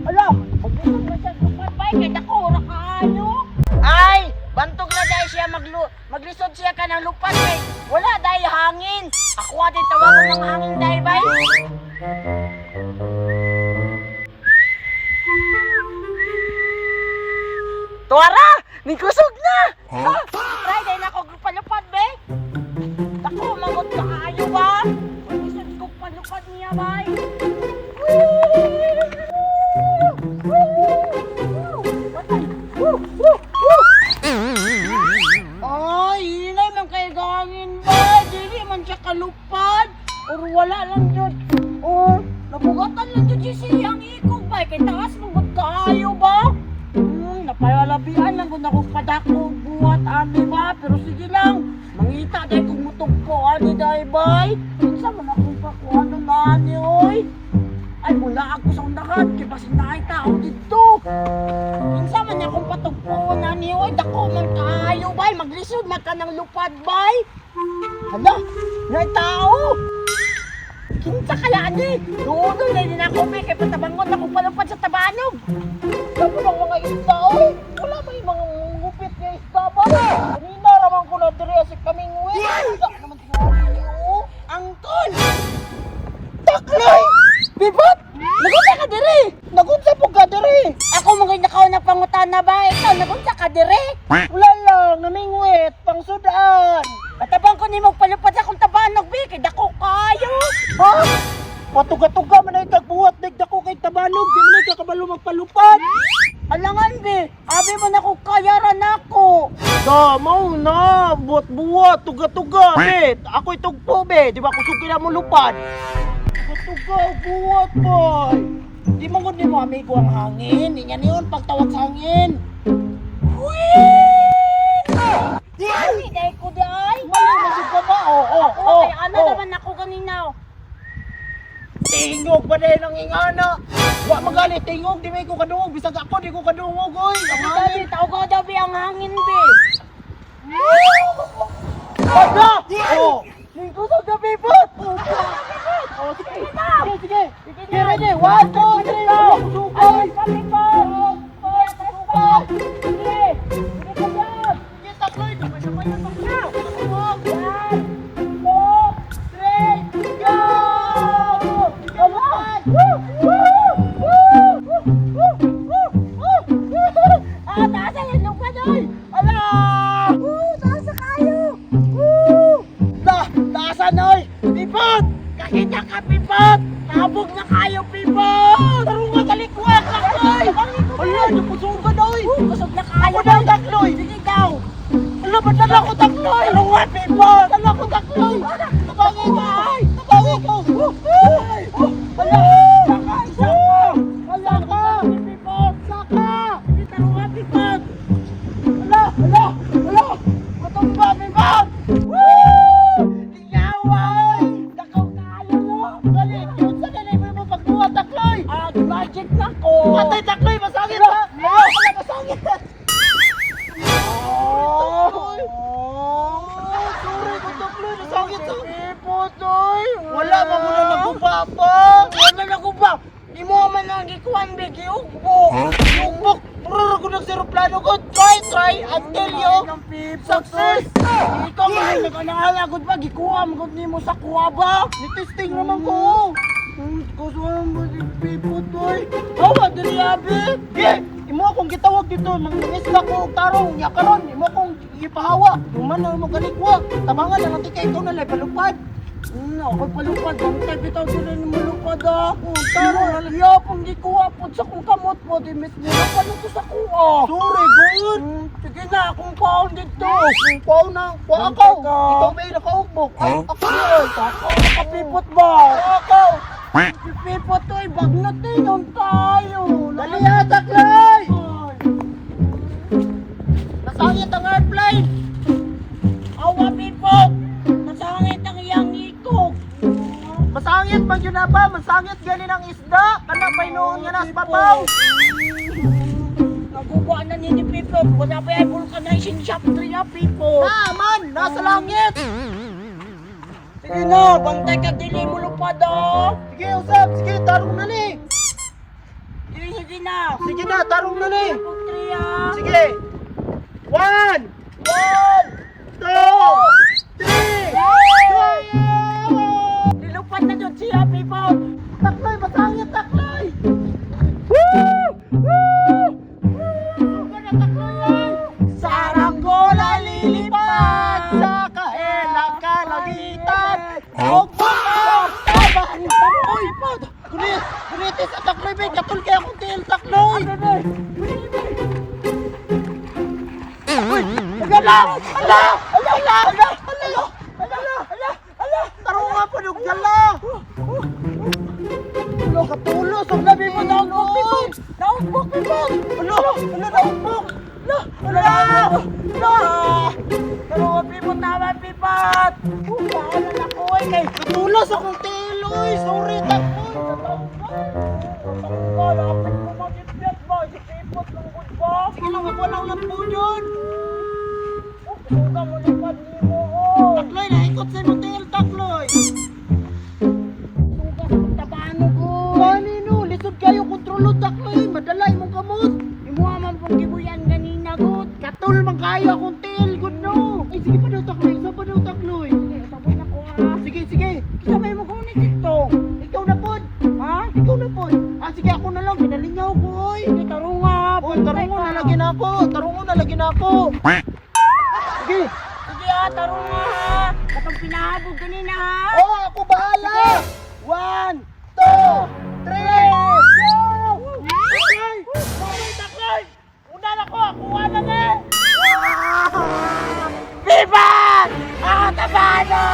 Ala, paglisod na siya lupad bay kay dako ra kaayo. Ay, bantog na dai siya maglisod siya ka ng lupad kay wala dai hangin. Ako ati tawagon ng hangin dai bay. Tuara, nikusog na. Ha? Try dai na ko lupad be. Dako mangot ka kaayo ba? Lisod ko palupad niya bay. Ay, inay man kay gangin ba? Dili man siya kalupad. Or wala lang yun. Or nabugatan lang yun siyang ikog ba? Kay taas mong kaayo ba? Napayalabian lang kung ako padako buhat ani ba? Pero sige lang. Mangita dahil kung mutugpo ani dahil bay. Minsan man akong pakuhan ng ani oy. Ay mula ako sa undahan, kaya basin na ay tao dito. Minsan man akong patugpoon ani oy. Dako man kaayo bay. Maglisod na ka ng lupad bay. Hala, may tao. Kinsa kaya ani? Doon na din ako may kaya patabangon ako palupad sa tabanog. Sabi ng mga isda oy. Wala ba yung mga gupit niya isda ba? Kanina raman ko na diri asik kaming uwi. Wala naman tinawagin niyo. Angkol! Takloy! Bibot! Nagunsa ka diri! Nagunsa po ka diri! Ako mga nakaw na pangutana ba? Ikaw, nagunsa ka diri? Wala lang, namingwit, pang sudaan. Katabang ko ni mo palupad sa akong tabanog, Bi, kay dako kayo. Ha? Patuga-tuga man ay tagbuhat, dako kay tabanog, di man ay kakabalo magpalupad. Alangan, Bi, abi man ako kayaran ako. Mau na, buhat-buhat, tuga-tuga, Bi. Ako'y tugpo, Bi, di ba kusugin na mo lupad? Tuga, buhat, boy. Di mo ni mo amigo ang hangin. Di niya niyon pagtawag sa hangin. Ay, dahil ko di ay. Malimagod ka ba? Oo. Ay, ano naman ako kanina? Tingog pa dahil ang ingana. Wa magalit, tingog. Di may ko kadungog. Bisag ako, di ko kadungog, oy. Ang hangin. Tao ko daw, Bi, ang hangin, Bi. Ada! Oo. Lingko sa gabi po! Oh, sige! Sige! Sige, ready! 1, 2, 3, go! Sukay! Kami po! Sukay! Sige! Sige ka dyan! Sige, takloy! Sabay-sabay ang taklo! 1, 2, 3, go! Come on! Ah, taas ang lupa doy! Ala! Taas na kayo! Taasan oy! Pipot! Kakita ka, Pipot! Nabog na kayo, Pipot! Taro nga kalikuan, Takloy! Ala, napusong ka, Doy! Kusog na kayo! Ako daw, Takloy! Sige daw! Ala, ba't tala ko, Takloy? Taro nga, Pipot! Tala ko, Takloy! Tabangin ka, ay! Tabangin ko! Ala! Saka! Saka! Ala ka! Pipot! Saka! Sige, taro nga, Pipot! Ala! Ala! Ala! Matumba, Pipot! Magic na ko! Patay, Takloy! Masangit ha! Wala, masangit! Sorry ko, Takloy! Masangit ha! Ipotoy! Wala ba mo na nagubaba? Wala naguba! Di mo man ang gikuhan, Bigi! Ugbok! Ugbok! Puro ko ng seroplano ko! Try! Until you success! Ikaw man! Nag-alagod pa! Gikuha! Magod ni mo sa kuha ba? Nitesting naman ko! Kusuhan mo si Pipot, boy. Hawa, dali, abi. Imo akong gitawag dito. Mangingis na ko og tarong. Nya karon, imo akong ipahawa. Duman na mo galikwa. Tabangan na natin kay ikaw na lay palupad. Ako'y palupad. Bangtay bitaw sila ni malupad ako. Tarong, nalaya pong gikuha po sa kong kamot po. Dimit nila pa nito sa kuha. Sorry, good. Sige na, akong paon dito. Akong paon na. Ako. Ikaw may nakaugbok. Ako yun. Ako, nakapipot ba? Ako. Pipot to, bagnat na yun tayo. Dali ha, Takloy! Nasangit ang airplane! Awa, Pipot! Masangit ang iyang ikog! Masangit man yun na ba? Masangit ganin ang isda! Kanapay noon nga nas papaw! Nagubuan na ni Pipot! Wala pa yung vulcanizing shop 3 na, Pipot! Naman! Nasa langit! Sige na, bantay ka, dili mo lupad ah! Sige, usap! Sige, tarong na ni! Sige na. Sige na, tarong na ni. Ako, 3 ha. Sige. 1, 2, 3. Nilupad na dyan siya, people. Takloy, masangit, takloy. Saranggola lilipad sa kahelang kalagitan. Ogbak! Tabang! Oy, pod! Kunit sa takloy, bay. Katul kaya kung tiil takloy. Uy! Ala! Ala! Ala! Ala! Ala! Ala! Taro nga po, nugdala! Ulo, katulos! Ang labi mo, naugbok, people! Naugbok, people! Ulo! Ulo, naugbok! Ulo! Ulo! Ulo! Pero pipot naman, pipot. Paano na ko eh. Kay Katulos akong tiloy! Sorry, takloy! Malapit ko mag-ipit ba? Si pipot ng good ba? Sige lang, ako lang lang po yun! Suga mo lipad ni mo. Oh. Takloy, naikot sa imong tiil, takloy! Suga sa tabano ko. Manino, lisod kayo kontrolo, takloy! Madalay mong kamot! Imuha man pong gibuyan ganina, good. Katul man kayo akong tiil, good no! Ay, sige pa daw, takloy! Isa pa daw, takloy! Sabay na ko ha. Sige, sige! Sabay mo kunit ito. Ikaw na pod! Ha? Ikaw na pod! Ah, sige, ako na lang, pinalingaw ko, oy! Hindi tarunga. Oy, tarungo na lagi na ako! Tarungo na lagi na ako! Sige! Sige ha, tarunga ha. Katong pinahabog ganina ha. Oh, ako bahala! 1, 2, 3! Go! Taklay! Taklay! Taklay! Una na ko! Kuha na na! Viva! Ako tabano!